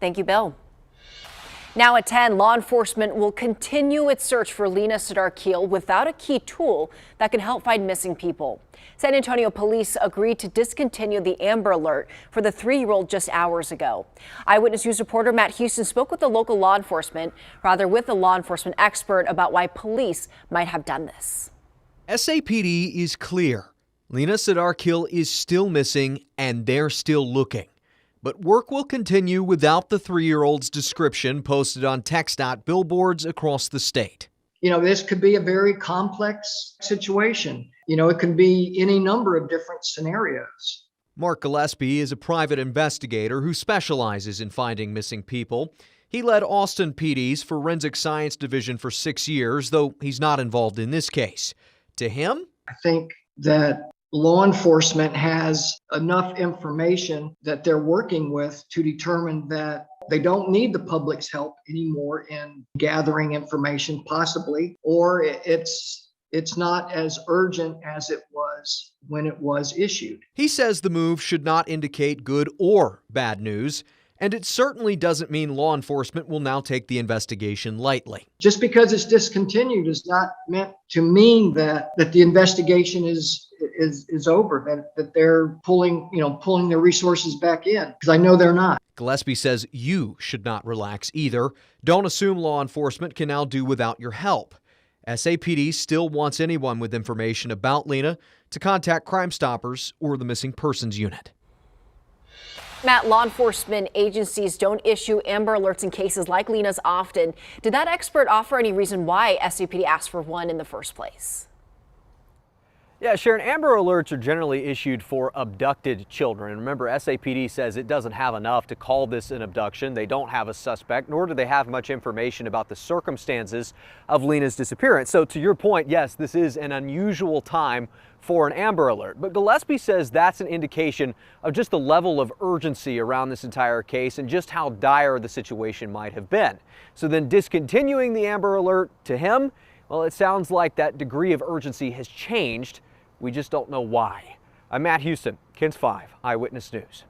Thank you, Bill. Now at 10, law enforcement will continue its search for Lina Sardar Khil without a key tool that can help find missing people. San Antonio police agreed to discontinue the Amber Alert for the 3-year-old just hours ago. Eyewitness News reporter Matt Houston spoke with the local law enforcement, with a law enforcement expert about why police might have done this. SAPD is clear. Lina Sardar Khil is still missing and they're still looking. But work will continue without the 3-year-old's description posted on TxDOT billboards across the state. This could be a very complex situation. It could be any number of different scenarios. Mark Gillespie is a private investigator who specializes in finding missing people. He led Austin PD's Forensic Science Division for 6 years, though he's not involved in this case. To him, I think that law enforcement has enough information that they're working with to determine that they don't need the public's help anymore in gathering information, possibly, or it's not as urgent as it was when it was issued. He says the move should not indicate good or bad news, and it certainly doesn't mean law enforcement will now take the investigation lightly. Just because it's discontinued is not meant to mean that the investigation is over, that they're pulling their resources back in, because I know they're not. Gillespie says you should not relax either. Don't assume law enforcement can now do without your help. SAPD still wants anyone with information about Lina to contact Crime Stoppers or the Missing Persons Unit. Matt, law enforcement agencies don't issue Amber Alerts in cases like Lina's often. Did that expert offer any reason why SAPD asked for one in the first place? Yeah, Sharon, Amber Alerts are generally issued for abducted children. And remember, SAPD says it doesn't have enough to call this an abduction. They don't have a suspect, nor do they have much information about the circumstances of Lina's disappearance. So to your point, yes, this is an unusual time for an Amber Alert. But Gillespie says that's an indication of just the level of urgency around this entire case and just how dire the situation might have been. So then discontinuing the Amber Alert, to him, well, it sounds like that degree of urgency has changed. We just don't know why. I'm Matt Houston, KENS 5 Eyewitness News.